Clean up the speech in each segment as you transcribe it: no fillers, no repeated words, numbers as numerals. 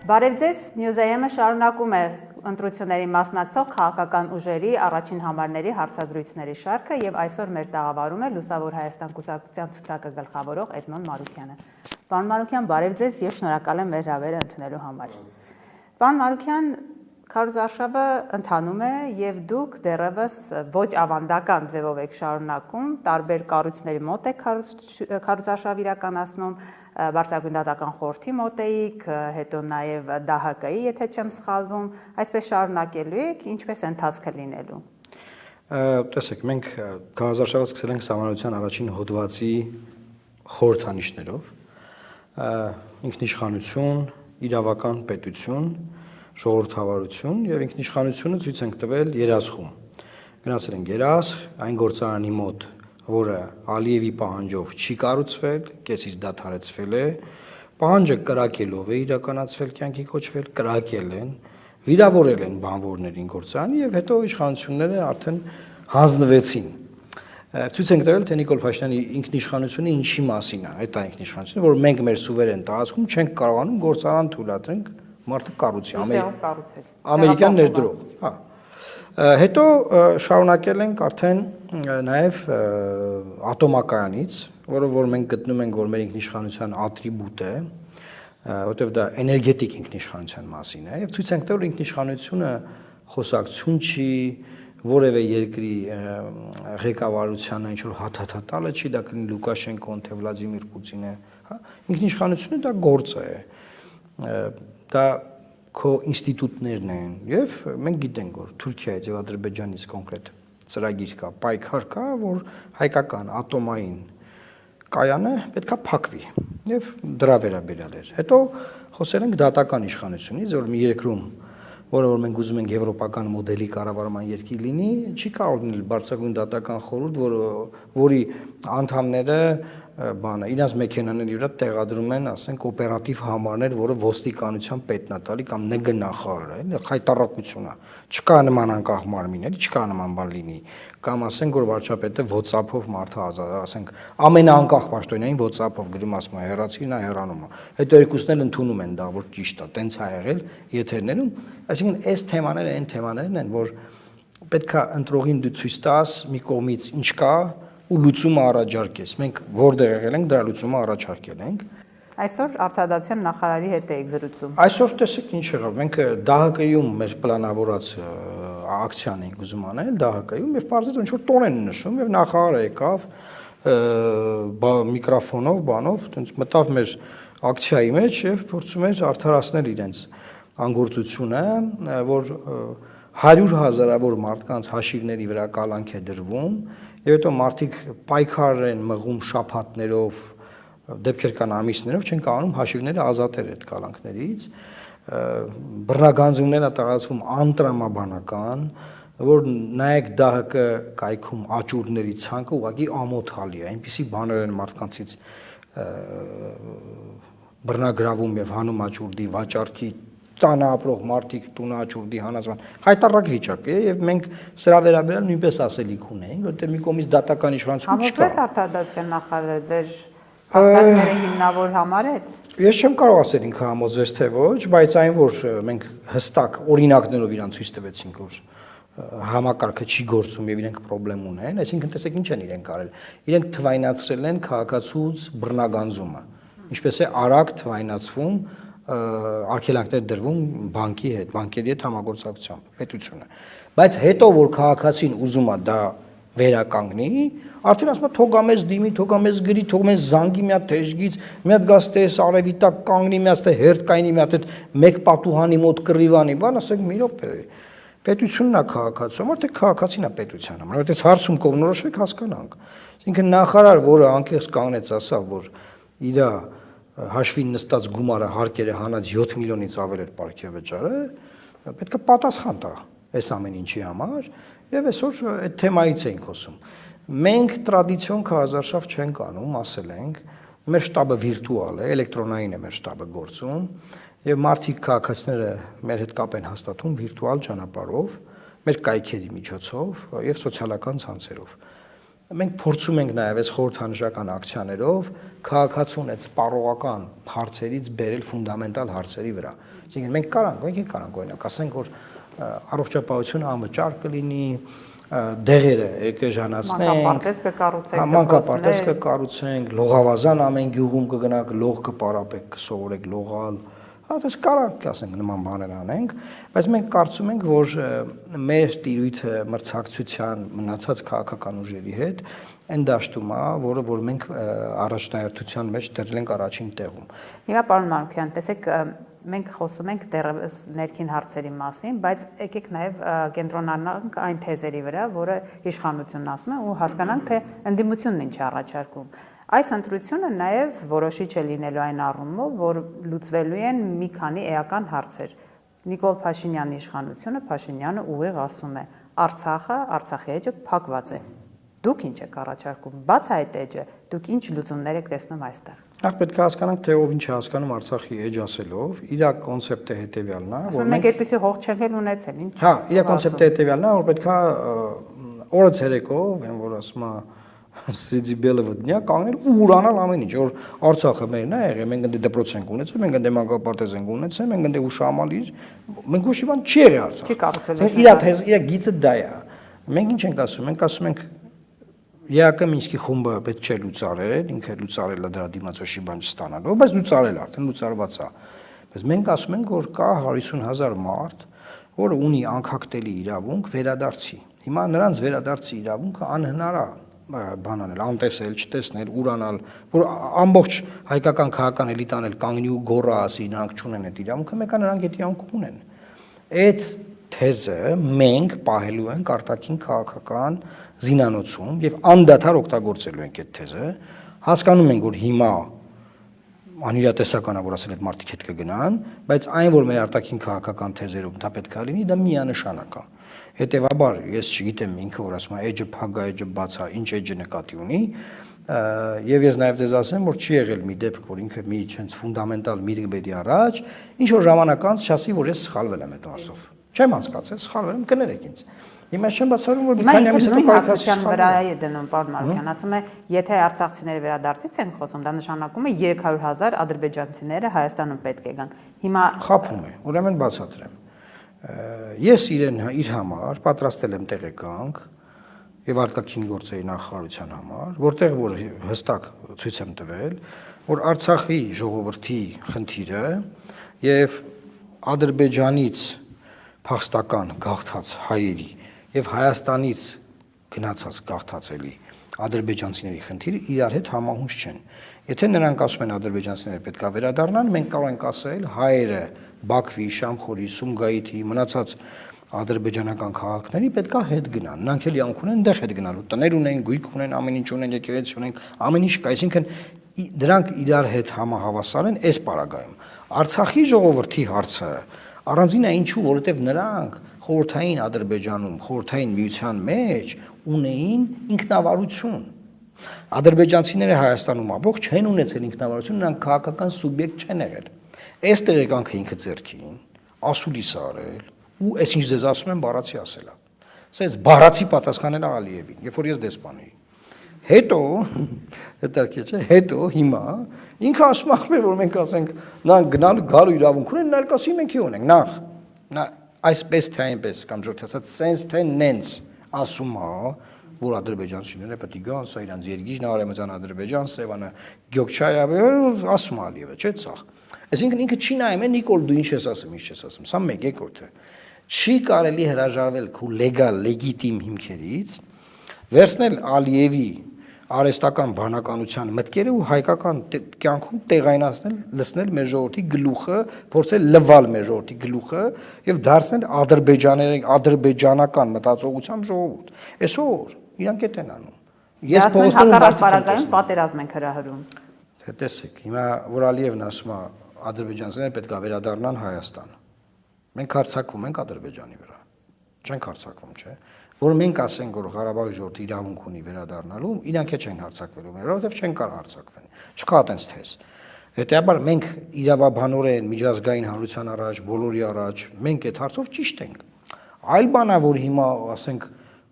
Բարև ձեզ, News-am-ը շարունակում է ընտրությունների մասնակցող քաղաքական ուժերի առաջին համարների հարցազրույցների շարքը եւ այսօր մեր տաղավարում է Լուսավոր Հայաստան կուսակցության ցուցակը գլխավորող Էդմոն Մարուկյանը։ Պարոն Մարուկյան, բարև ձեզ եւ շնորհակալ եմ մեր հրավերը ընդունելու համար։ Պարոն Մարուկյան, քարոզարշավը ընթանում է եւ դուք դեռևս ոչ ավանդական ձևով եք շարունակում, տարբեր կառույցների մոտ եք քարոզարշավ իրականացնում, Բարձրագույն դատական խորհրդի մոտ էիք, հետո նաեւ ԴՀԿ-ի, եթե չեմ սխալվում, այսպես շարունակելու եք, ինչպես է ընթացքը լինելու։ Տեսեք, մենք քարոզարշավը սկսել ենք Սահմանադրության առաջին հոդվածի խորհրդանիշներով, ինքնիշխանություն, իրավական պետություն, ժողովրդավարություն եւ ինքնիշխանությունը ցույց ենք տվել երասխում։ Գնացել ենք երասխ, այն գործարանի մոտ, որը Ալիևի պահանջով չի կառուցվել, կեսից դադարեցվել է, պահանջը կրակելով է իրականացվել, կյանքի կոչվել, կրակել են, վիրավորել են բանվորներին գործարանի եւ հետո իշխանությունները արդեն հանձնվեցին։ Ցույց ենք տվել, թե Նիկոլ Փաշինյանի ինքնիշխանությունը ինչի մասին է, այդ ինքնիշխանությունը, որ մենք մեր սուվերեն տարածքում չենք կարողանում գործարան թույլատրենք մարդը կառուցի, ամերիկյան ներդրող, հա։ Հետո շարունակել ենք արդեն նաև ատոմակայանից, որ մենք գտնում ենք, որ մեր ինքնիշխանության ատրիբուտ է, որտեղ դա էներգետիկ ինքնիշխանության մասին է, եւ ցույց ենք տվել, որ ինքնիշխանությունը խոսակցություն չի, որևէ երկրի ղեկավարությանը ինչ որ հաթաթատալը չի, դա կլինի Լուկաշենկոն, թե Վլադիմիր Պուտինը, հա, ինքնիշխանությունը դա գործ է, դա քո ինստիտուտներն են եւ մենք գիտենք, որ Թուրքիայից եւ Ադրբեջանից կոնկրետ ծրագիր կա, պայքար կա, որ հայկական ատոմային կայանը պետքա փակվի եւ դրա վերաբերյալ էր։ Հետո խոսել ենք դատական իշխանությունից, որ մի երկրում, որը որ մենք ուզում ենք եվրոպական մոդելի կառավարման երկիր լինի, չի կարող լինել բարձրագույն դատական խորհուրդ, որի անդամները իրաց մեքենաների վրա տեղադրում են, ասենք, օպերատիվ համարներ, որը ոստիկանության պետն է տալի կամ ՆԳ նախարարը, էլի խայտառակություն է։ Չկա նման անկախ մարմին, էլի չկա նման բան լինի։ Կամ ասենք, որ վարչապետը WhatsApp-ով մարդը ասենք, ամենաանկախ պաշտոնային WhatsApp-ով գրում ասում է, հեռացիր, նա հեռանում է։ Հետո երկուսն էլ ընդունում են դա, որ ճիշտ է, տենց է եղել եթերներում։ Այսինքն, այս թեմաները այն թեմաներն են, որ պետքա ընտրողին դու ցույց տաս մի կողմից ինչ կա ու լուծումը առաջարկես։ Մենք որտեղ եղել ենք, դրա լուծումը առաջարկել ենք։ Այսօր արտադրության նախարարի հետ եք զրուցում։ Այսօր տեսեք ինչ եղավ։ Մենք ԴՀԿ-ում մեր պլանավորած ակցիան ենք ուզում անել, ԴՀԿ-ում եւ բարձր ինչ որ տոն են նշում եւ նախարարը եկավ միկրոֆոնով, բանով, տենց մտավ մեր ակցիայի մեջ եւ փորձում էր արդարացնել իրենց անգործությունը, որ 100,000-ավոր մարդկանց հաշիվների վրա կալանք է դրվում եւ հետո մարդիկ պայքար են մղում շաբաթներով, դեպքեր կան ամիսներով, չեն կարողանում հաշիվները ազատել այդ կալանքներից, բռնագանձումներ է տարածվում անտրամաբանական, որ նայեք ԴՀԿ կայքում աճուրների ցանկը ուղղակի ամոթալի է, այնպիսի բաներ են մարդկանցից բռնագրավում եւ հանում աճուրդի վաճառքի տանը ապրող մարդիկ տունը աճուրդի հանածման հայտարարակ վիճակ է եւ մենք սրա վերաբերյալ նույնպես ասելիք ունենք, որտեղ մի կողմից դատական իշխանություն չկա։ Համոզվեց արտադրության նախարարը ձեր հասկացները հիմնավոր համարեց։ Ես չեմ կարող ասել ինքը համոզվեց թե ոչ, բայց այն որ մենք հստակ օրինակներով իրան ցույց տվեցինք, որ համակարգը չի գործում եւ իրենք խնդրեմ ունեն, այսինքն տեսեք ինչ են իրենք արել։ Իրենք թվայնացրել են քաղաքացուց բռնագանձումը։ Ինչպես է արագ թվայնացվում արգելանքներ դրվում բանկի հետ, բանկերի հետ համագործակցությամբ, պետությունը։ Բայց հետո որ քաղաքացին ուզում է դա վերականգնի, արդեն ասում է թողամես դիմի, թողամես գրի, թողամես զանգի մի հատ թեժգից, մի հատ գաստես արևի տակ կանգնի, մի հատ հերթ կայնի, մի հատ մեկ պատուհանի մոտ կռիվանի, բան ասեք մի րոպե։ Պետությունն է քաղաքացու համար, թե քաղաքացին է պետության համար, որտեղ հարցում կողմնորոշեք հասկանանք։ Այսինքն նախարար, որը անկեղծ կանգնեց ասավ, որ իր հաշվին նստած գումարը հարկերը հանած 7 միլիոնից ավել էր պարգևաճարը, պետք է պատասխան տա այս ամեն ինչի համար եւ այսօր այդ թեմայից ենք խոսում։ Մենք տրադիցիոն քարոզարշավ չենք անում, ասել ենք, մեր շտաբը վիրտուալ է, էլեկտրոնային է մեր շտաբը գործում եւ մարդիկ քաղաքացիները մեր հետ կապ են հաստատում վիրտուալ ճանապարհով, մեր կայքերի միջոցով եւ սոցիալական ցանցերով։ մենք փորձում ենք նաև այս խորհրդանշական ակցիաներով քաղաքացուն այդ սպառողական հարցերից բերել ֆունդամենտալ հարցերի վրա։ Այսինքն մենք կարանք օրինակ ասենք, որ առողջապահությունը անվճար կլինի, դեղերը էկեժանացնենք, մանկապարտեզ կկառուցենք, լողավազան ամեն գյուղում կգնաք, լող կպարապեք, կսովորեք լողալ, դες կարանք ասենք նման բաներ անենք, բայց մենք կարծում ենք, որ մեր տիրույթը մրցակցության մնացած քաղաքական ուժերի հետ այն դաշտում է, որ մենք առաջնահերթության մեջ դրել ենք առաջին տեղում։ Հիմա պարոն Մանուկյան, տեսեք, մենք խոսում ենք դեռևս ներքին հարցերի մասին, բայց եկեք նաև կենտրոնանանք այն թեզերի վրա, որը իշխանությունն ասում է ու հասկանանք, թե ընդդիմությունն ինչ է առաջարկում։ Այս ընտրությունը նաև որոշիչ է լինելու այն առումով, որ լուծվելու են մի քանի էական հարցեր։ Նիկոլ Փաշինյանի իշխանությունը, Փաշինյանը ուղիղ ասում է. Արցախի էջը փակված է։ Դուք ինչ եք առաջարկում, բաց այդ էջը, դուք ինչ լուծումներ եք տեսնում այստեղ։ Նախ պետք է հասկանանք, թե ով ինչ է հասկանում Արցախի էջ ասելով, իր կոնցեպտը հետևյալն է, որ մենք այդպեսի հող չենք ունեցել, ինչ։ Հա, իր կոնցեպտը հետևյալն է, որ պետք է օրը ցերեկով, այն որ ասում է Սրիդի բելը դնյա կանգնել ու ուրանալ ամեն ինչ, որ Արցախը մերն է եղել, մենք ընդ դպրոց ենք ունեցել, մենք ընդ մանկապարտեզ ենք ունեցել, մենք ընդ ուշամալիր, մենք ոչ մի բան չի եղել Արցախ։ Չի կապվել։ Իր գիծը դա է։ Մենք ինչ ենք ասում, մենք ասում ենք ԵԱԿ Մինսկի խումբը պետք չէ լուծարել, ինքը լուծարել է դրա դիմաց ոչ մի բան չստանալով, բայց լուծարել արդեն լուծարված է։ Բայց մենք ասում ենք, որ կա 150,000 մարդ, որը ունի անկախտելի իրավունք վերադարձի։ Հիմա նրանց վերադարձի իրավունքը անհնար է բան անել, անտեսել, չտեսնել, ուրանալ, որ ամբողջ հայկական քաղաքական էլիտան էլ կանգնի ու գոռա ասի, նրանք չունեն այդ իրավունքը, մեկը նրանք այդ իրավունքը ունեն։ Այդ թեզը մենք պահելու ենք արտաքին քաղաքական զինանոցում եւ անդադար օգտագործելու ենք այդ թեզը, հասկանում ենք, որ հիմա անիրատեսական է, որ ասել այդ մարդիկ հետ կգնան, բայց այն, որ մեր արտաքին քաղաքական թեզերում դա պետք է լինի, դա միանշանակ է։ Հետևաբար, ես չգիտեմ ինքը որ ասում է էջը փագա, էջը բացա, ինչ էջը նկատի ունի, եւ ես նաեւ ձեզ ասեմ, որ չի եղել մի դեպք, որ ինքը մի չենց ֆունդամենտալ միտք բերի առաջ, ինչ որ ժամանակ անց չասի, որ ես սխալվել եմ այդ մասով։ Չեմ հասկացել, սխալվել եմ, կներեք ինձ։ Հիմա չեմ բացառում, որ մի քանի ամիս հետո կայքասության վրա է դնում, պարոն Մանուկյան, ասում է, եթե արցախցիների վերադարձից են խոսում, դա նշանակում է 300,000 ադրբեջանցիները Հայաստանում պետք է գան։ Հիմա խափում է, ուրեմն բացատրեմ։ Ես իր համար պատրաստել եմ տեղեկանք եւ արտաքին գործերի նախարարության համար, որտեղ որ հստակ ցույց եմ տվել, որ Արցախի ժողովրդի խնդիրը եւ Ադրբեջանից փախստական գաղթած հայերի եւ Հայաստանից գնացած գաղթածելի ադրբեջանցիների խնդիրը իրար հետ համահունչ չեն։ Եթե նրանք ասում են ադրբեջանցիները պետք է վերադառնան, մենք կարող ենք ասել հայերը Բաքվի, Շամխորի, Սումգայիթի մնացած ադրբեջանական քաղաքների պետք է հետ գնան։ Նրանք էլ յանք ունեն այնտեղ հետ գնալու։ Տներ ունեն, գույք ունեն, ամեն ինչ ունեն, եկեղեցի ունեն, ամեն ինչ կա, այսինքն դրանք իրար հետ համահավասար են այս պարագայում։ Արցախի ժողովրդի հարցը առանձին է ինչու, որովհետև նրանք խորհրդային Ադրբեջանում, խորհրդային միության մեջ ունեին ինքնավարություն։ Ադրբեջանցիները Հայաստանում ամբողջ չեն ունեցել ինքնավարություն, նրանք քաղաքական սուբյեկտ չեն եղել։ Այս տեղեկանքը ինքը ձեռքին ասուլիս արել ու այսինչ ձեզ ասում եմ բառացի ասելա։ Սենց բառացի պատասխանել Ալիևին, երբ որ ես դեսպան էի։ Հետո, հետարքի չէ, հետո հիմա ինքը ասում է, որ մենք ասենք նրանք գնալու գալու իրավունք ունեն, նա կասի մենք ունենք։ Նա այսպես թե այնպես կամ ժողովրդի ասած սենց թե նենց ասում է, որ ադրբեջանցիները պետք է գան, սա իրանց երկիրն է, Արևմտյան Ադրբեջան, Սևանը, Գյոքչայավը, ասում է Ալիևը, չէ՞ ցախ։ Այսինքն ինքը չի նայում է Նիկոլ դու ինչ ես ասում, ինչ ես ասում։ Սա մեկ երկրորդը։ Չի կարելի հրաժարվել քո լեգալ, լեգիտիմ հիմքերից, վերցնել Ալիևի արհեստական բանականության մտքերը ու հայկական կյանքում տեղայնացնել, լցնել մեր ժողովրդի գլուխը, փորձել լվալ մեր ժողովրդի գլուխը եւ դարձնել ադրբեջանական մտածողությամբ ժողովուրդ։ Այսօր իրանք այդ են անում։ Ես փոխանցում եմ պատերազմ ենք հրահրում։ Տեսեք, հիմա որ Ալիևն ասում է ադրբեջանցիները պետք է վերադառնան Հայաստան։ Մենք հարձակվում ենք Ադրբեջանի վրա։ Չենք հարձակվում, չէ՞։ Որ մենք ասենք, որ Ղարաբաղի ժողովուրդը իրավունք ունի վերադառնալու, իրանք էլ չեն հարձակվելու, որովհետև չեն կարող հարձակվել։ Չկա այդպես թեզ։ Հետեւաբար մենք իրավաբանորեն միջազգային հանրության առաջ, բոլորի առաջ մենք այդ հարցով ճիշտ ենք։ Այլ բան է, որ հիմա ասենք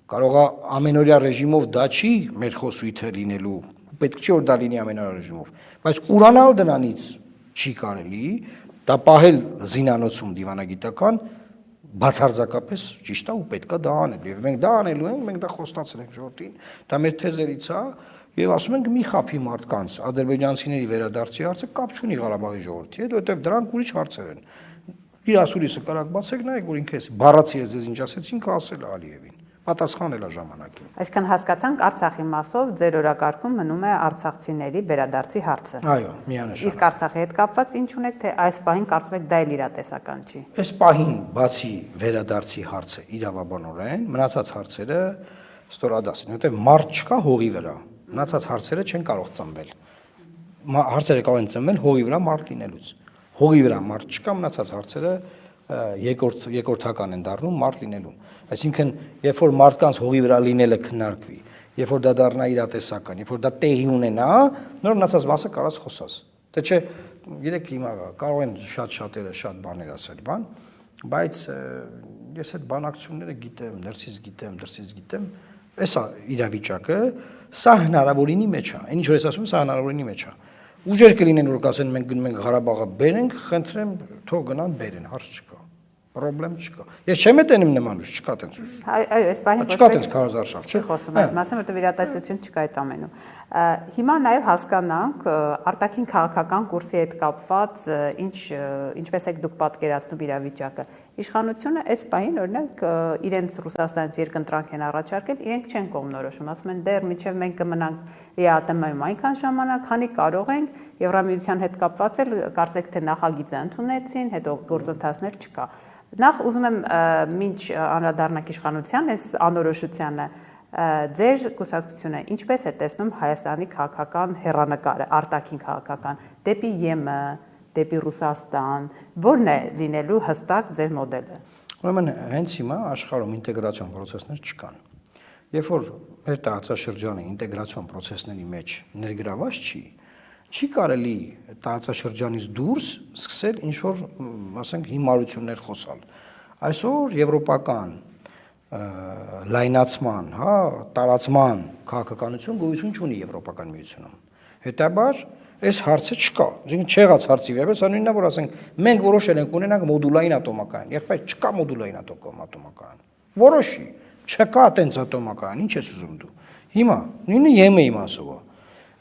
Կարող է ամենօրյա ռեժիմով դա չի մեր խոսույթը լինելու, պետք չի որ դա լինի ամենօրյա ռեժիմով, բայց ուրանալ դրանից չի կարելի, դա պահել զինանոցում դիվանագիտական բացարձակապես ճիշտ է ու պետք է դա անել։ Եվ մենք դա անելու ենք, մենք դա խոստացել ենք ժողովրդին, դա մեր թեզերից է, եւ ասում ենք մի խափի մարդկանց ադրբեջանցիների վերադարձի հարցը կապ չունի Ղարաբաղի ժողովրդի հետ, որովհետեւ դրանք ուրիշ հարցեր են։ Իր ասուրիսը կարակ բացեք, նայեք, որ ինքը էս բառացի ես ինչ ասեցի, ինքը ասել է Ալիևին։ Պատասխանել է ժամանակին։ Այսինքն հասկացանք Արցախի մասով ձեր օրակարգում մնում է արցախցիների վերադարձի հարցը։ Այո, միանշանակ։ Իսկ Արցախի հետ կապված ինչ ունեք, թե այս պահին կարծում եք դա էլ իրատեսական չի։ Այս պահին բացի վերադարձի հարցը իրավաբանորեն, մնացած հարցերը ստորադաս են, որտեղ մարդ չկա հողի վրա։ Մնացած հարցերը չեն կարող ծնվել։ Հարցերը կարող են ծնվել հողի վրա մարդ լինելուց։ Հողի վրա մարդ չկա, մնացած հարցերը երկրորդական են դառնում մարդ լինելու։ Այսինքն, երբ որ մարդկանց հողի վրա լինելը քննարկվի, երբ որ դա դառնա իրատեսական, երբ որ դա տեղի ունենա, նոր մնացած մասը կարաս խոսած։ Դե չէ, գիտեք հիմա կարող են շատ-շատերը շատ բաներ ասել, բայց ես այդ բանակցությունները գիտեմ, դրսից գիտեմ, էսա իրավիճակը, սա հնարավորինի մեջ է։ Այն ինչ որ ես ասում եմ, սա հնարավորինի մեջ է։ Ուժեր կլինեն որ կասեն մենք գնում ենք Ղարաբաղը բերենք, խնդրեմ թող գնան բերեն, հարց չկա, պրոբլեմ չկա։ Ես չեմ էտենում նման ուժ, չկա տենց ուժ։ Այո, այս բանը չկա տենց քարոզարշավ, չի խոսում այդ մասը, որտեղ իրատեսություն չկա այդ ամենում։ Հիմա նաև հասկանանք արտաքին քաղաքական կուրսի հետ կապված ինչպես եք դուք պատկերացնում իրավիճակը։ Իշխանությունը այս պահին օրինակ իրենց Ռուսաստանից երկընտրանք են առաջարկել, իրենք չեն կողմնորոշում, ասում են դեռ միջև մենք կմնանք ԵԱՏՄ-ում այնքան ժամանակ, քանի կարող ենք, Եվրամիության հետ կապված էլ կարծեք թե նախագիծ ընդունեցին, հետո գործընթացներ չկա։ Նախ ուզում եմ մինչ անդրադառնանք իշխանության այս անորոշությանը, ձեր կուսակցությունը ինչպես է տեսնում Հայաստանի քաղաքական հեռանկարը, արտաքին քաղաքական, դեպի ԵՄ, դեպի Ռուսաստան, ո՞րն է լինելու հստակ ձեր մոդելը։ Ուրեմն հենց հիմա աշխարհում ինտեգրացիոն process-ներ չկան։ Երբ որ մեր տարածաշրջանը ինտեգրացիոն process-ների մեջ ներգրաված չի կարելի տարածաշրջանից դուրս սկսել ինչ որ, ասենք, հիմարություններ խոսալ։ Այսօր եվրոպական լայնացման, տարածման քաղաքականություն գոյություն չունի Եվրոպական միությունում։ Հետաբար այս հարցը չկա։ Այսինքն չեղած հարցի վերաբերյալ, սա նույնն է, որ ասենք մենք որոշել ենք ունենանք մոդուլային ատոմակայան, եղբայր չկա մոդուլային ատոմակայան։ Որոշի, չկա տենց ատոմակայան, ինչ ես ուզում դու։ Հիմա նույնը ԵՄ-ի մասով է։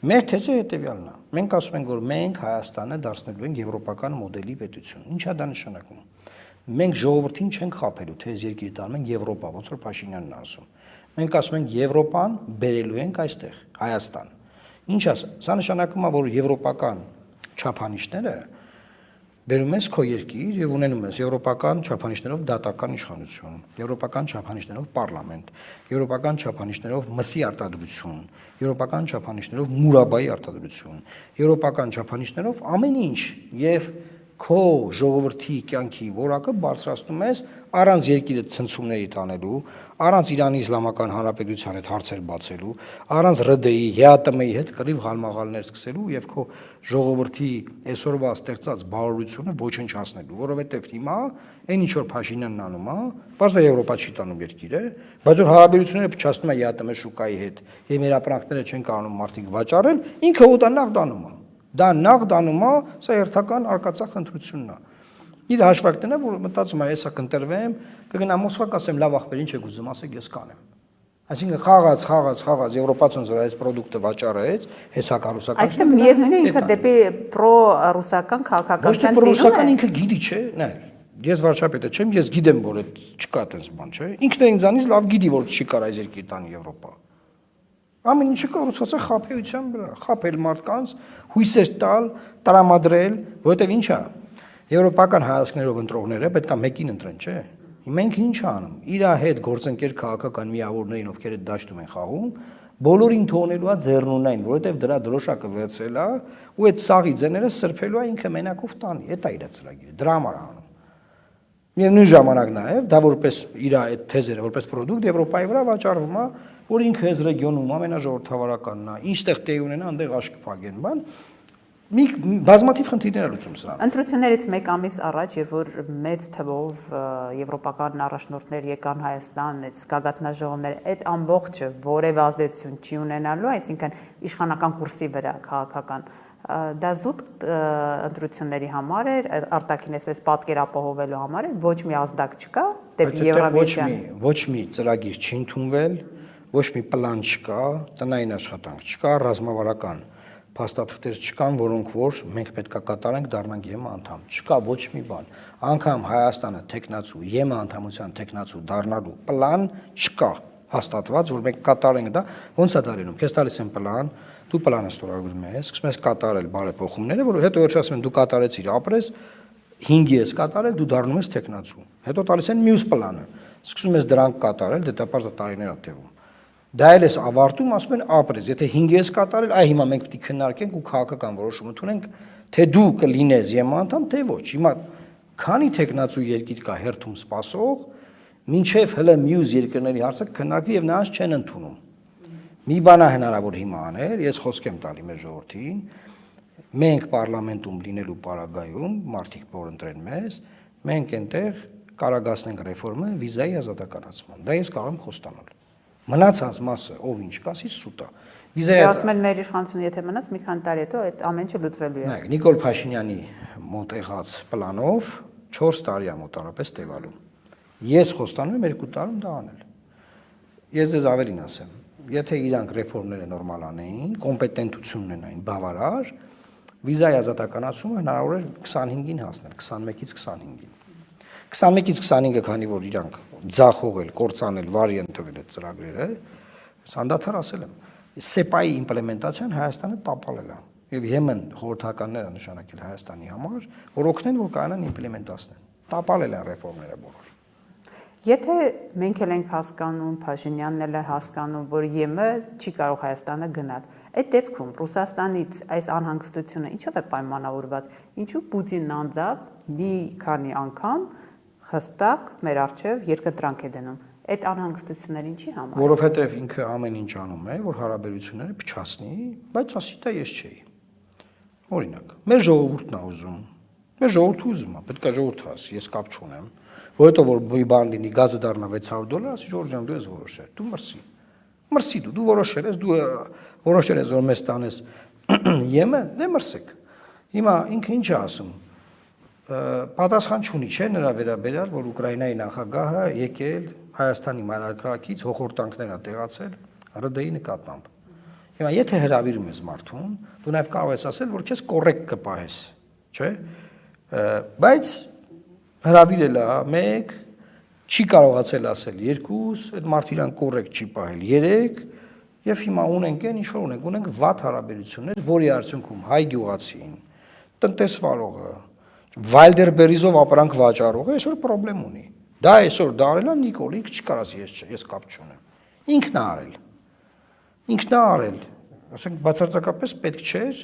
Մեր թեզը հետևյալն է։ Մենք ասում ենք, որ մենք Հայաստանը դարձնելու ենք եվրոպական մոդելի պետություն։ Ինչ է դա նշանակում։ Մենք ժողովրդին չենք խաբելու, թե այս երկիրը դառնում ենք Եվրոպա, ոնց որ Փաշինյանն է ասում։ Մենք ասում ենք Եվրոպան բերելու ենք այստեղ, Հայաստան։ Ինչ ասա, սա նշանակում է, որ եվրոպական չափանիշները բերում ես քո երկիր եւ ունենում ես եվրոպական չափանիշներով դատական իշխանություն, եվրոպական չափանիշներով պարլամենտ, եվրոպական չափանիշներով մսի արտադրություն, եվրոպական չափանիշներով մուրաբայի արտադրություն, եվրոպական չափանիշներով ամեն ինչ եւ քո ժողովրդի կյանքի որակը բարձրացնում ես առանց երկիրը ցնցումների տանելու, առանց Իրանի Իսլամական Հանրապետության հետ հարցեր բացելու, առանց ՌԴ-ի, ԵԱՏՄ-ի հետ կռիվ ղալմաղալներ սկսելու եւ քո ժողովրդի այսօրվա ստեղծած բարօրությունը ոչնչացնելու, որովհետեւ հիմա այն ինչ որ Փաշինյանն անում է, բարձր Եվրոպա չի տանում երկիրը, բայց որ հարաբերությունները փչացնում է ԵԱՏՄ շուկայի հետ եւ մեր ապրանքները չեն կարողանում մարդիկ վաճառել, ինքը ուտանախ դանում է։ Դա նախ դանում է, սա հերթական արկածախ ընտրությունն է։ Իր հաշվարկն է, որ մտածում է, հեսա կընտրվեմ, կգնամ Մոսկվա, կասեմ լավ ախպեր, ինչ եք ուզում, ասեք ես կանեմ։ Այսինքն խաղաց Եվրոպացուն որ այս ապրանքը վաճառեց, հեսա կառուսական։ Այսինքն միևնույն է ինքը դեպի պրո-ռուսական քաղաքականության ռուսական ինքը գիտի, չէ՞, նայ։ Ես վարչապետը չեմ, ես գիտեմ, որ այդ չկա այդպես բան, չէ՞։ Ինքն է ինձանից լավ գիտի, որ չի կարող այս երկիր տան Եվրոպա։ Ամեն ինչը կառուցված է խաբեության վրա, խաբել մարդկանց, հույսեր տալ, տրամադրել, որովհետև ինչ է, եվրոպական հայացքներով ընտրողները պետք է մեկին ընտրեն, չէ՞։ Մենք ինչ անում, իր հետ գործընկեր քաղաքական միավորներին, ովքեր այդ դաշտում են խաղում, բոլորին թողնելու է ձեռնունայն, որովհետև դրա դրոշակը վերցրել է ու այդ սաղի ձեները սրբելու է ինքը մենակով տանի, դա իր ծրագիրը, դրա համար է անում։ Միևնույն ժամանակ նաև դա որպես իր այդ թեզերը որպես պրոդուկտ Եվրոպայի վրա վաճառվում է, որ ինքը այս ռեգիոնում ամենաժողովրդավարականն է, ինչտեղ տեղի ունենա, այնտեղ աշկ փակեն, բան։ բազմաթիվ խնդիրներ լուծում սրան։ Ընտրություններից մեկ ամիս առաջ, երբ որ մեծ թվով եվրոպական առաջնորդներ եկան Հայաստան, այդ գագաթնաժողովները, այդ ամբողջը որևէ ազդեցություն չի ունենալու, այսինքն իշխանական կուրսի վրա քաղաքական, դա զուտ ընտրությունների համար էր, արտաքին այսպես պատկեր ապահովելու համար էր, ոչ մի ազդակ չկա դեպի Եվրամիության։ Ոչ մի ծրագիր չի ընդունվել, ոչ մի պլան չկա, տնային աշխատանք չկա, ռազմավարական փաստաթղթեր չկան, որոնք որ մենք պետք է կատարենք, դառնանք ԵՄ անդամ։ Չկա ոչ մի բան։ Անկամ Հայաստանը տեխնացու, ԵՄ անդամության տեխնացու դառնալու պլան չկա հաստատված, որ մենք կատարենք դա, ոնց է դա լինում։ Քեզ տալիս են պլան, դու պլանը ստորագրում ես, սկսում ես կատարել բարեփոխումները, որ հետո վերջ ասում են դու կատարեցիր, ապրես 5 ես կատարել, դու դառնում ես տեխնացու։ Հետո տալիս են մյուս պլանը, սկսում ես դրանք կատարել, դե դա պարզ տարիներ է տևում։ Դա էլ էս ավարտում, ասում են ապրես, եթե 5 ես կատարել, այ հիմա մենք պետք է քննարկենք ու քաղաքական որոշում ընդունենք, թե դու կլինես ԵՄ անդամ, թե ոչ։ Հիմա քանի տեխնացու երկիր կա հերթում սպասող, մինչև հələ մյուս երկրների հարցը քննարկվի եւ նրանց չեն ընդունում։ Մի բան է հնարավոր հիմա անել, ես խոսք եմ տալի մեր ժողովրդին, մենք պարլամենտում լինելու պարագայում մարդիկ որ ընտրեն մեզ, մենք այնտեղ կարագացնենք ռեֆորմը վիզայի ազատականացման։ Դա ես կարող եմ խոստանալ։ Մնացած մասը ով ինչ կասի սուտ է։ Վիզայի ասում են մեր իշխանությունը եթե մնաց մի քանի տարի հետո այդ ամեն ինչը լուծվելու է։ Նայեք, Նիկոլ Փաշինյանի մոտ եղած պլանով 4 տարի է մոտարապես տևալու։ Ես խոստանում եմ 2 տարում դա անել։ Ես ձեզ ավելին ասեմ, եթե իրանք ռեֆորմները նորմալ անեին, կոմպետենտություն ունենային բավարար, վիզայի ազատականացումը հնարավոր էր 25-ին հասնել, 21-ից 25-ին։ 21-ից 25-ը քանի որ իրանք ձախողել, կործանել, վարի ընդվել այդ ծրագրերը, սանդաթար ասել եմ, սեպայի իմպլեմենտացիան Հայաստանը տապալել է։ Եվ ԵՄ-ն խորհրդականները նշանակել Հայաստանի համար, որ օգնեն, որ կարողանան իմպլեմենտացնել։ Տապալել են ռեֆորմները բոլոր։ Եթե մենք էլ ենք հասկանում, Փաշինյանն էլ է հասկանում, որ ԵՄ չի կարող Հայաստանը գնալ, այդ դեպքում Ռուսաստանից այս անհանգստությունը ինչով է պայմանավորված, ինչու Պուտինն անձամբ մի քանի անգամ հստակ մեր առջև երկընտրանք է դնում, այդ անհանգստությունները ինչի համար։ Որովհետև ինքը ամեն ինչ անում է, որ հարաբերությունները փչացնի, բայց ասի դա ես չէի։ Օրինակ, մեր ժողովուրդն է ուզում, մեր ժողովուրդը ուզում է, պետք է ժողովուրդը ասի, ես կապ չունեմ։ Որովհետև որ մի բան լինի, գազը դառնա $600, ասի Ժորժ ջան, դու ես որոշել, դու մրսի։ Մրսի դու որոշել ես, դու որոշել ես որ մեզ տանես ԵՄ, դե մրսեք։ Հիմա ինքը ինչ է ասում։ Պատասխան չունի, չէ՞ նրա վերաբերյալ, որ Ուկրաինայի նախագահը եկել Հայաստանի մայրաքաղաքից հոխորտանքներ է տեղացել ՌԴ-ի նկատմամբ։ Հիմա եթե հրավիրում ես մարդուն, դու նաև կարող ես ասել, որ քեզ կոռեկտ կպահես, չէ՞։ Բայց հրավիրել է 1, չի կարողացել ասել 2, այդ մարդը իրան կոռեկտ չի պահել 3, եւ հիմա ունենք այն ինչ որ ունենք վատ հարաբերություններ, որի արդյունքում հայ գյուղացին, տնտեսվարողը, Վայլդերբերիզով ապրանք վաճառողը այսօր խնդրեմ ունի։ Դա այսօր դարել է Նիկոլը, ինքը չկարած ես կապ չունեմ։ Ինքն է արել։ Ինքն է արել։ Ասենք բացարձակապես պետք չէր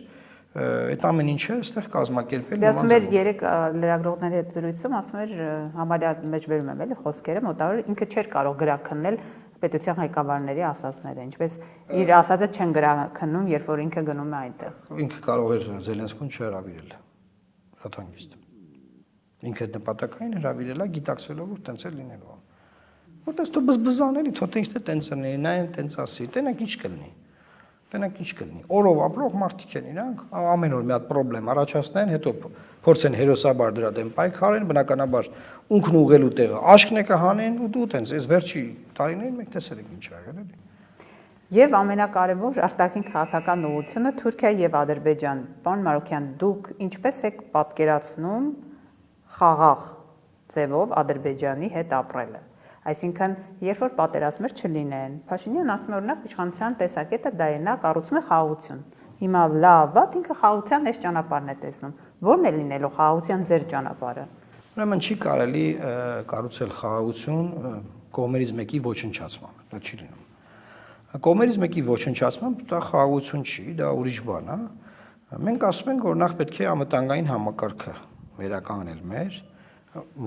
այդ ամեն ինչը այստեղ կազմակերպել։ Դե ասում էր 3 լրագրողների հետ զրույցում, ասում էր համարյա մեջբերում եմ էլի խոսքերը, մոտավոր ինքը չէր կարող գրաքննել պետության ղեկավարների ասածները, ինչպես իր ասածը չեն գրաքննում, երբ որ ինքը գնում է այնտեղ։ Ինքը կարող էր Զելենսկուն չհրավիրել։ Շատ հանգիստ։ Ինքը նպատակային հրավիրել է գիտակցելով որ տենց է լինելու է։ Որտես դու բզբզանելի, թո տենց է տենց լինի, նա են տենց ասի, տենակ ինչ կլինի։ Տենակ ինչ կլինի։ Օրով ապրող մարդիկ են իրանք, ամեն օր մի հատ խնդրեմ առաջացնեն, հետո փորձեն հերոսաբար դրա դեմ պայքարեն, բնականաբար ունքն ուղղելու տեղը աշկն է կհանեն ու դու տենց այս վերջի տարիներին մենք տեսել ենք ինչ ա եղել էլի։ Եվ ամենակարևոր արտաքին քաղաքական ուղղությունը Թուրքիա եւ Ադրբեջան։ Պարոն Մարուկյան, դուք ինչպես եք պատկերացնում խաղաղ ձևով Ադրբեջանի հետ ապրելը։ Այսինքն, երբ որ պատերազմներ չլինեն, Փաշինյանն ասում է օրինակ իշխանության տեսակետը դա է, նա կառուցում է խաղաղություն։ Հիմա լավ, բա ինքը խաղաղության այս ճանապարհն է տեսնում։ Ո՞րն է լինելու խաղաղության ձեր ճանապարհը։ Ուրեմն չի կարելի կառուցել խաղաղություն կողմերից մեկի ոչնչացմամբ, դա չի լինում։ Կողմերից մեկի ոչնչացմամբ դա խաղաղություն չի, դա ուրիշ բան է։ Մենք ասում ենք, որ նախ պետք է անվտանգային համակարգը վերականգնել մեր,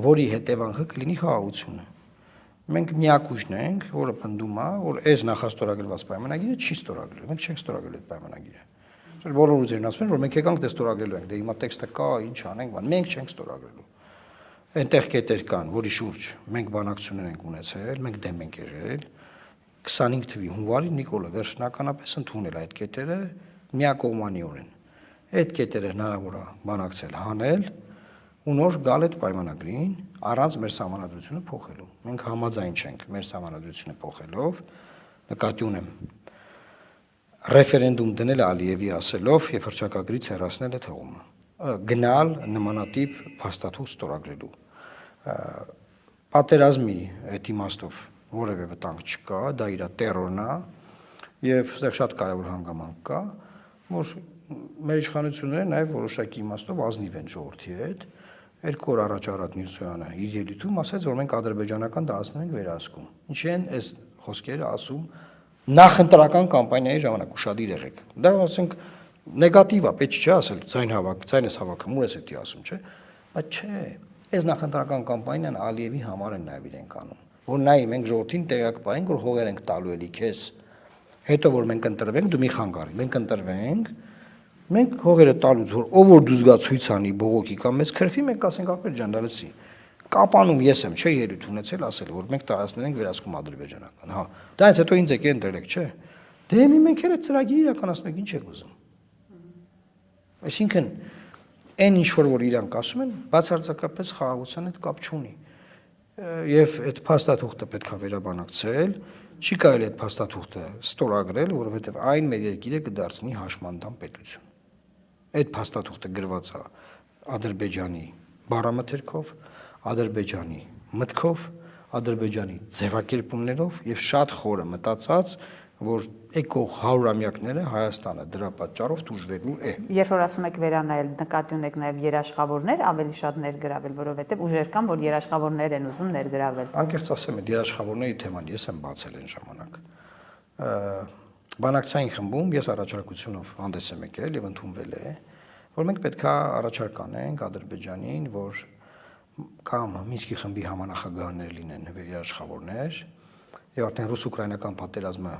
որի հետևանքը կլինի խաղաղությունը։ Մենք միակ ուժն ենք, որը պնդում է, որ այս նախաստորագրված պայմանագիրը չի ստորագրել, մենք չենք ստորագրել այդ պայմանագիրը։ Բոլոր ուժերն ասում են, որ մենք եկանք դե ստորագրելու ենք, դե հիմա տեքստը կա, ինչ անենք, բան, մենք չենք ստորագրելու։ Այնտեղ կետեր կան, որի շուրջ մենք բանակցություններ ենք ունեցել, մենք դեմ ենք եղել։ 25 թվականի հունվարին Նիկոլը վերջնականապես ընդունել այդ կետերը միակողմանիորեն։ Այդ կետերը հնարավոր է բանակցել, հանել ու նոր գալ այդ պայմանագրին առանց մեր սահմանադրությունը փոխելու։ Մենք համաձայն չենք մեր սահմանադրությունը փոխելով, նկատի ունեմ ռեֆերենդում դնել Ալիևի ասելով եւ հռչակագրից հեռացնել այդ հողումը։ Գնալ նմանատիպ փաստաթուղթ ստորագրելու։ Պատերազմի այդ իմաստով որևէ վտանգ չկա, դա իր տերորն է եւ այստեղ շատ կարեւոր հանգամանք կա, որ մեր իշխանությունները նաեւ որոշակի իմաստով ազնիվ են ժողովրդի հետ։ 2 օր առաջ Արադ Միրզոյանը իր ելույթում ասաց, որ մենք ադրբեջանական դասն ենք վերահսկում։ Ինչի են այս խոսքերը ասում նախընտրական կամպանիայի ժամանակ ուշադիր եղեք։ Դա ասենք նեգատիվ է, պետք չէ ասել ձայնս հավաքում, ուր էս էդի ասում, չէ՞։ Բայց չէ, այս նախընտրական կամպանիան Ալիևի համար են նաև իրենք անում, որ նայ մենք ժողովրդին տեղյակ պահենք, որ հողեր ենք տալու էլի քեզ։ Հետո որ մենք ընտրվենք, դու մի խանգարի, մենք ընտրվենք, մենք հողերը տալուց որ ով որ դու զգացույց անի բողոքի կամ մեզ քրֆի, մենք ասենք ապեր ջան, դալսի։ Կապանում ես եմ, չէ, ելույթ ունեցել ասել, որ մենք տարածքներ ենք վերահսկում ադրբեջանական, հա։ Դրանից հետո ինձ եկե ընտրեք, չէ։ Դե մի մենք էլ այդ ծրագիրը իրականացնում ենք, ինչ եք ուզում։ Այսինքն այն ինչ որ իրանք ասում են, բացարձակապես խաղաղության հետ կապ չունի։ Եվ այդ փաստաթուղթը պետք է վերաբանակցել, չի կարելի այդ փաստաթուղթը ստորագրել, որովհետև այն մեր երկիրը կդարձնի հաշմանդամ պետություն։ Այդ փաստաթուղթը գրված է Ադրբեջանի բառամթերքով, Ադրբեջանի մտքով, Ադրբեջանի ձևակերպումներով եւ շատ խորը մտածած, որ եկող 100-ամյակները Հայաստանը դրա պատճառով դժվերու է։ Երբ որ ասում եք վերանայել, նկատի ունեք նաև երաշխավորներ ավելի շատ ներգրավել, որովհետև ուժեր կան, որ երաշխավորներ են ուզում ներգրավել։ Անկեղծ ասեմ, երաշխավորների թեման ես եմ բացել այն ժամանակ։ Բանակցային խմբում ես առաջարկությունով հանդես եմ եկել եւ ընդունվել է, որ մենք պետք է առաջարկ անենք Ադրբեջանին, որ կամ Մինսկի խմբի համանախագահներ լինեն երաշխավորներ, եւ արդեն ռուս-ուկրաինական պատերազմը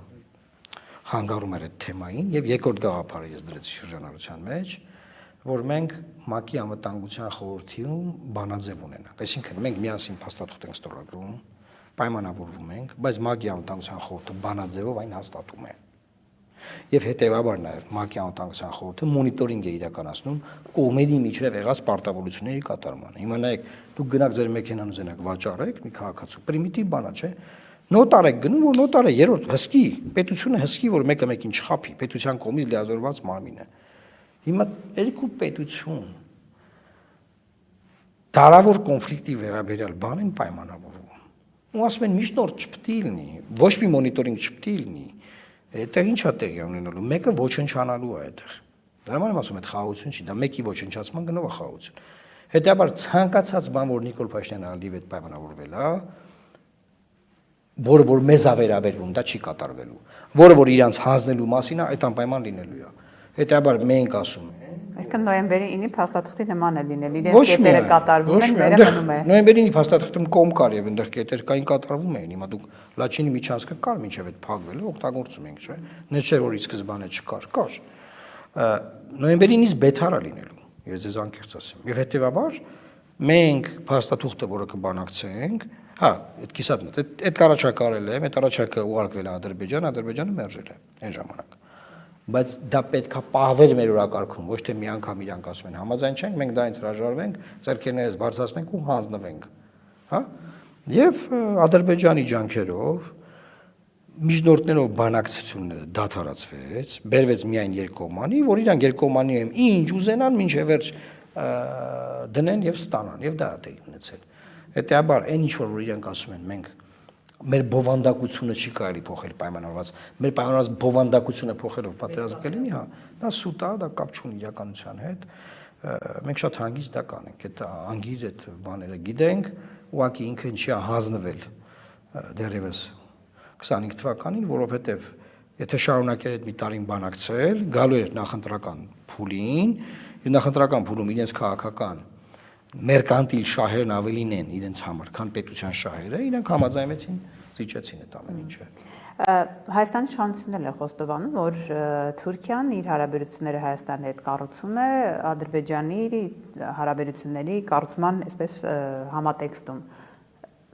հանգարում էր այդ թեմային եւ երկրորդ գաղափարը ես դրեցի շրջանառության մեջ, որ մենք ՄԱԿ-ի անվտանգության խորհրդում բանաձև ունենանք, այսինքն մենք միասին փաստաթուղթ ենք ստորագրում, պայմանավորվում ենք, բայց ՄԱԿ-ի անվտանգության խորհուրդը բանաձևով այն հաստատում է։ Եվ հետեւաբար նաեւ ՄԱԿ-ի անվտանգության խորհուրդը մոնիտորինգ է իրականացնում կողմերի միջև եղած պարտավորությունների կատարմանը։ Հիմա նայեք, դուք գնաք ձեր մեքենան ուզենաք վաճառեք, մի քաղաքացու, պրիմիտիվ բան է, չէ՞։ Նոտար եք գնում, որ նոտարը երրորդ հսկի, պետությունը հսկի, որ մեկը մեկին չխափի, պետության կողմից լիազորված մարմին է։ Հիմա երկու պետություն դարավոր կոնֆլիկտի վերաբերյալ բան են պայմանավորվում։ Ու ասում են միջնորդ չպետք է լինի, ոչ մի մոնիտորինգ չպետք է լինի։ Այդտեղ ի՞նչ է տեղի ունենալու։ Մեկը ոչնչանալու է այդտեղ։ Դրա համար եմ ասում, այդ խաղաղություն չի, դա մեկի ոչնչացման գնով է խաղաղություն։ Հետեւաբար ցանկացած բան, որ Նիկոլ Փաշինյանը Ալիև հետ պայմանավորվել է, որը որ մեզ է վերաբերվում, դա չի կատարվելու։ Որը որ իրանց հանձնելու մասին է, այդ անպայման լինելու է։ Հետեւաբար մենք ասում ենք, այսինքն նոյեմբերի 9-ի փաստաթղթի նման է լինել, իրենց կետերը կատարվում են, մերը մնում է։ Նոյեմբերի 9-ի փաստաթղթում կողմ կար եւ այնտեղ կետեր կային կատարվում էին։ Հիմա դուք Լաչինի միջանցքը կար մինչեւ այդ փակվելը օգտագործում ենք, չէ՞։ Նենց չէ որ ի սկզբանե չկար, կար։ Նոյեմբերի 9-ից բեթար է լինելու, ես ձեզ անկեղծ ասեմ։ Եվ հետեւաբար մենք փաստաթուղթը, որը կբանակցենք, հա, այդ կիսատ այդ առաջարկը արել եմ, այդ առաջարկը ուղարկվել է Ադրբեջան, Ադրբեջանը մերժել է այն ժամանակ։ Բայց դա պետքա պահվեր մեր օրակարգում, ոչ թե մի անգամ իրանք ասում են համաձայն չենք, մենք դրանից հրաժարվենք, ձեռքերներս բարձրացնենք ու հանձնվենք, հա? Եվ Ադրբեջանի ջանքերով միջնորդներով բանակցությունները դադարեցվեց, բերվեց միայն երկկողմանի, որ իրանք երկկողմանի են ինչ ուզենան, մինչև վերջ դնեն եւ ստանան, եւ դա է տեղի ունեցել։ Հետեւաբար այն ինչ որ իրանք ասում են, մենք մեր բովանդակությունը չի կարելի փոխել պայմանավորված։ Մեր պայմանավորված բովանդակությունը փոխելով պատերազմ կլինի, հա, դա սուտ է, դա կապ չունի իրականության հետ։ Մենք շատ հանգիստ դա կանենք, այդ անգիր այդ բաները գիտենք, ուղղակի ինքը չի հանձնվել դեռևս 25 թվականին, որովհետև եթե շարունակեր այդ մի տարին բանակցել, գալու էր նախընտրական փուլին, եւ նախընտրական փուլում իրենց քաղաքական մերկանտիլ շահերն ավելին են իրենց համար, քան պետության շահերը, իրանք համաձայնվեցին զիջեցին այդ ամեն ինչը։ Հայաստանի իշխանություններն են խոստովանում, որ Թուրքիան իր հարաբերությունները Հայաստանի հետ կառուցում է Ադրբեջանի հարաբերությունների կառուցման այսպես համատեքստում։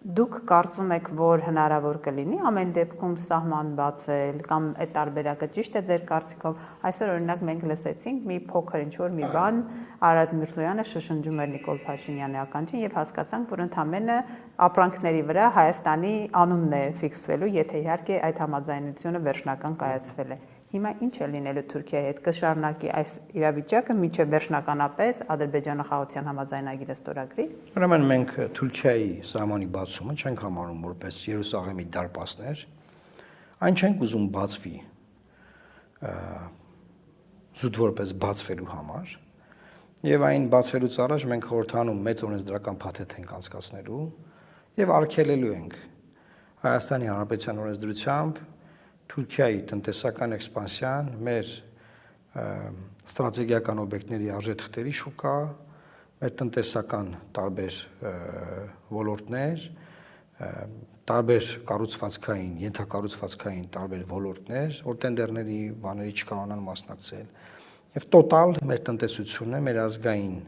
Դուք կարծում եք, որ հնարավոր կլինի ամեն դեպքում սահման բացել կամ այդ տարբերակը ճիշտ է ձեր կարծիքով։ Այսօր օրինակ մենք լսեցինք մի փոքր ինչ-որ մի բան, Արադ Միրզոյանը շշնջում էր Նիկոլ Փաշինյանի ականջին եւ հասկացանք, որ ընդամենը ապրանքների վրա Հայաստանի անունն է ֆիքսվելու, եթե իհարկե այդ համաձայնությունը վերջնական կայացվել է։ Հիմա ինչ է լինելու Թուրքիայի հետ, կշարունակի այս իրավիճակը մինչև վերջնականապես Ադրբեջանը խաղաղության համաձայնագիրը ստորագրի։ Ուրեմն մենք Թուրքիայի սահմանի բացումը չենք համարում որպես Երուսաղեմի դարպասներ, այն չենք ուզում բացվի զուտ որպես բացվելու համար, եւ այն բացվելուց առաջ մենք խորհրդանում մեծ օրենսդրական փաթեթ ենք անցկացնելու եւ արգելելու ենք Հայաստանի Հանրապետության օրենսդրությամբ Թուրքիայի տնտեսական էքսպանսիան, մեր ստրատեգիական օբյեկտների արժեթղթերի շուկա, մեր տնտեսական տարբեր ոլորտներ, տարբեր կառուցվածքային, ենթակառուցվածքային տարբեր ոլորտներ, որ տենդերների բաների չկարողանան մասնակցել, եւ տոտալ մեր տնտեսությունը, մեր ազգային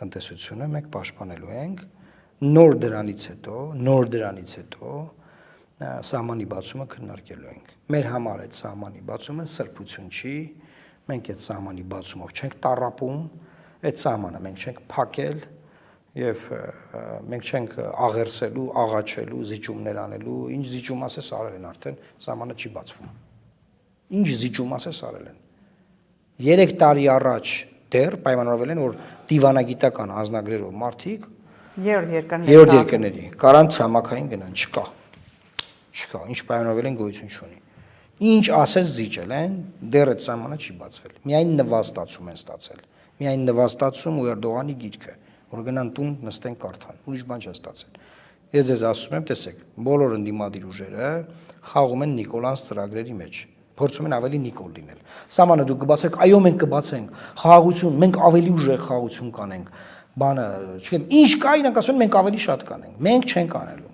տնտեսությունը մենք պաշտպանելու ենք, նոր դրանից հետո սահմանի բացումը քննարկելու ենք։ Մեր համար այդ սահմանի բացումը սրբություն չի, մենք այդ սահմանի բացումով չենք տառապում, այդ սահմանը մենք չենք փակել եւ մենք չենք աղերսելու, աղաչելու, զիջումներ անելու, ինչ զիջում ասես արել են արդեն, սահմանը չի բացվում։ Ինչ զիջում ասես արել են։ 3 տարի առաջ դեռ պայմանավորվել են, որ դիվանագիտական անձնագրերով մարդիկ երրորդ երկրների կարան ցամաքային գնան, չկա, ինչ պայմանավորվել են գոյություն չունի։ Ինչ ասես զիջել են, դեռ այդ սահմանը չի բացվել։ Միայն նվաստացում են ստացել։ Միայն նվաստացում ու Էրդողանի գիրքը, որ գնան տուն նստեն կարդան։ Ուրիշ բան չեն ստացել։ Ես ձեզ ասում եմ, տեսեք, բոլոր ընդդիմադիր ուժերը խաղում են Նիկոլանց ծրագրերի մեջ։ Փորձում են ավելի Նիկոլ լինել։ Սահմանը դուք կբացեք, այո, մենք կբացենք։ Խաղաղություն, մենք ավելի ուժեղ խաղաղություն կանենք։ Բանը, չգիտեմ, ինչ կա, իրանք ասում են մենք ավելի շատ կանենք։ Մենք չենք անելու։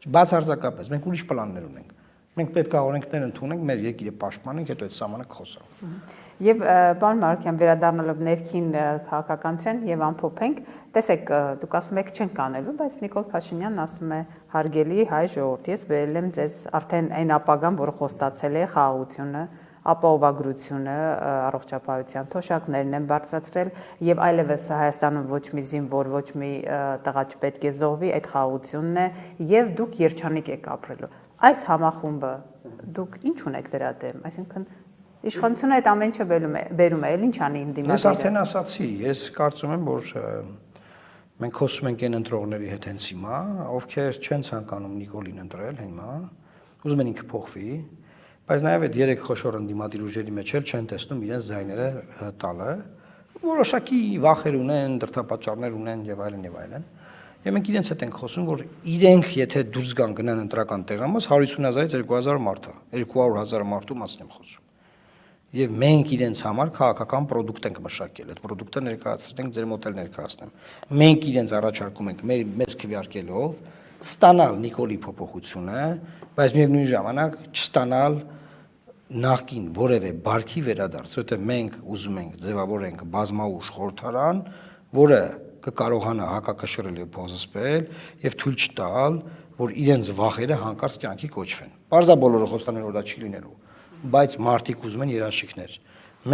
Բացարձակապես, մենք ուրիշ պլաններ ունենք։ Մենք պետք է օրենքներ ընդունենք, մեր երկիրը պաշտպանենք, հետո այդ սահմանը կխոսանք։ Եվ պարոն Մարուկյան, վերադառնալով ներքին քաղաքականության եւ ամփոփենք, տեսեք, դուք ասում եք չենք անելու, բայց Նիկոլ Փաշինյանն ասում է հարգելի հայ ժողովուրդ, ես բերել եմ ձեզ արդեն այն ապագան, որը խոստացել է խաղաղությունը, ապահովագրությունը, առողջապահության թոշակներն են բարձրացրել եւ այլևս Հայաստանում ոչ մի զինվոր, ոչ մի տղա չպետք է զոհվի, այդ խաղաղությունն է եւ դուք երջանիկ եք ապրելու։ Այս համախումբը դուք ինչ ունեք դրա դեմ, այսինքն իշխանությունը այդ ամեն ինչը բերում է, էլ ինչ անի ընդդիմադիրը։ Ես արդեն ասացի, ես կարծում եմ, որ մենք խոսում ենք այն ընտրողների հետ հենց հիմա, ովքեր չեն ցանկանում Նիկոլին ընտրել հիմա, ուզում են ինքը փոխվի, բայց նաև այդ 3 խոշոր ընդդիմադիր ուժերի մեջ էլ չեն տեսնում իրենց ձայները տալը, որոշակի վախեր ունեն, դրդապատճառներ ունեն եւ այլն եւ այլն։ Եվ մենք իրենց հետ ենք խոսում, որ իրենք եթե դուրս գան գնան ընտրական տեղամաս 150,000-ից 2,000 մարդ է, 200,000 մարդու մասին եմ խոսում։ Եվ մենք իրենց համար քաղաքական product ենք մշակել, այդ product-ը ներկայացրել ենք ձեր մոտ էլ ներկայացնեմ։ Մենք իրենց առաջարկում ենք մեզ քվեարկելով ստանալ Նիկոլի փոփոխությունը, բայց միևնույն ժամանակ չստանալ նախքին որևէ բարքի վերադարձ, որտեղ մենք ուզում ենք ձևավորենք բազմաուժ խորհրդարան, որը կկարողանա հակակշռել եւ փոխզսպել եւ թույլ չտալ, որ իրենց վախերը հանկարծ կյանքի կոչվեն։ Պարզա բոլորը խոստանում են, որ դա չի լինելու, բայց մարդիկ ուզում են երաշխիքներ։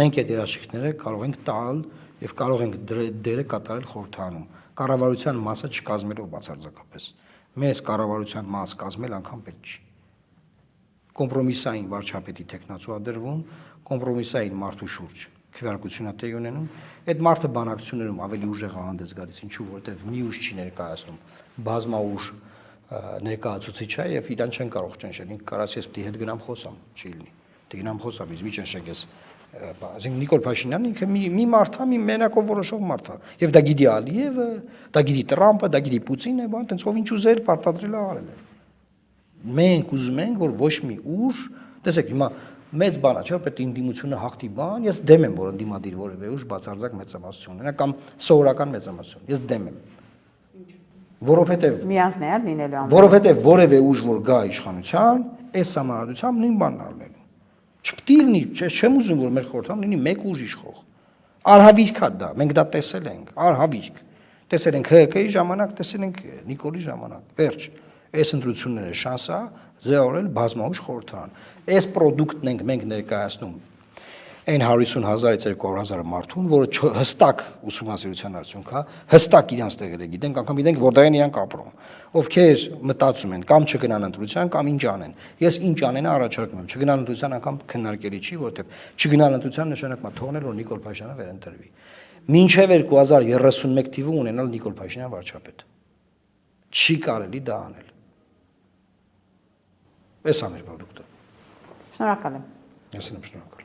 Մենք այդ երաշխիքները կարող ենք տալ եւ կարող ենք դերը կատարել խորհրդարանում։ Կառավարության մասը չկազմելով բացարձակապես։ Մեզ կառավարության մաս կազմել անգամ պետք չի։ Կոմպրոմիսային վարչապետի տեխնացուադրվում, կոմպրոմիսային մարդու շուրջ քվեարկությունա տեղ ունենում, այդ մարդը բանակցություններում ավելի ուժեղ հանդես գալիս, ինչու որտեղ մի ուժ չի ներկայացնում, բազմաուժ ներկայացուցիչ է եւ իրան չեն կարող ճնշել, ինքը կարաս ես պիտի հետ գնամ խոսամ, չի լինի։ Պիտի գնամ խոսամ, իսկ մի ճնշեք ես, ասենք Նիկոլ Փաշինյանն ինքը մի մարդ է, մի մենակով որոշող մարդ է, եւ դա գիտի Ալիևը, դա գիտի Տրամպը, դա գիտի Պուտինը, բան, տենց ով ինչ ուզեր պարտադրել է արել է։ Մենք ուզում ենք, որ ոչ մի ուժ, տեսեք, հիմա մեծ բան է, չէ՞, պետք է ինդիմությունը հաղթի բան, ես դեմ եմ, որ ընդդիմադիր որևէ ուժ բացարձակ մեծամասնություն ունենա կամ սովորական մեծամասնություն։ Ես դեմ եմ։ որովհետև Միանձնեալ լինելու ամեն։ որովհետև որևէ ուժ որ գա իշխանության, այս համարությամբ նույն բանն արնելու։ Չպետք է լինի, չեմ ուզում որ մեր խորհրդան լինի մեկ ուժ իշխող։ Արհավիրք է դա, մենք դա տեսել ենք, արհավիրք։ Տեսել ենք ՀԿ-ի ժամանակ, տեսել ենք Նիկոլի ժամանակ։ Վերջ, այս ընտրությունները շանս է ձևավորել բազմաուժ խորհրդան։ Այս պրոդուկտն ենք մենք ներկայացնում այն 150,000-ից 200,000 մարդուն, որը հստակ ուսումնասիրության արդյունք է, հստակ իրանց տեղերը գիտենք, անգամ գիտենք որտեղ են իրանք ապրում, ովքեր մտածում են կամ չգնան ընտրության, կամ ինչ անեն։ Ես ինչ անենը առաջարկում եմ, չգնան ընտրության անգամ քննարկելի չի, որովհետև չգնալ ընտրության նշանակում է թողնել, որ Նիկոլ Փաշինյանը վերընտրվի։ Մինչև 2031 թիվը ունենալ Նիկոլ Փաշինյան վարչապետ։ Չի կարելի դա անել։ Այս է մեր պրոդուկտը։ Շնորհակալ եմ։ Ես եմ շնորհակալ։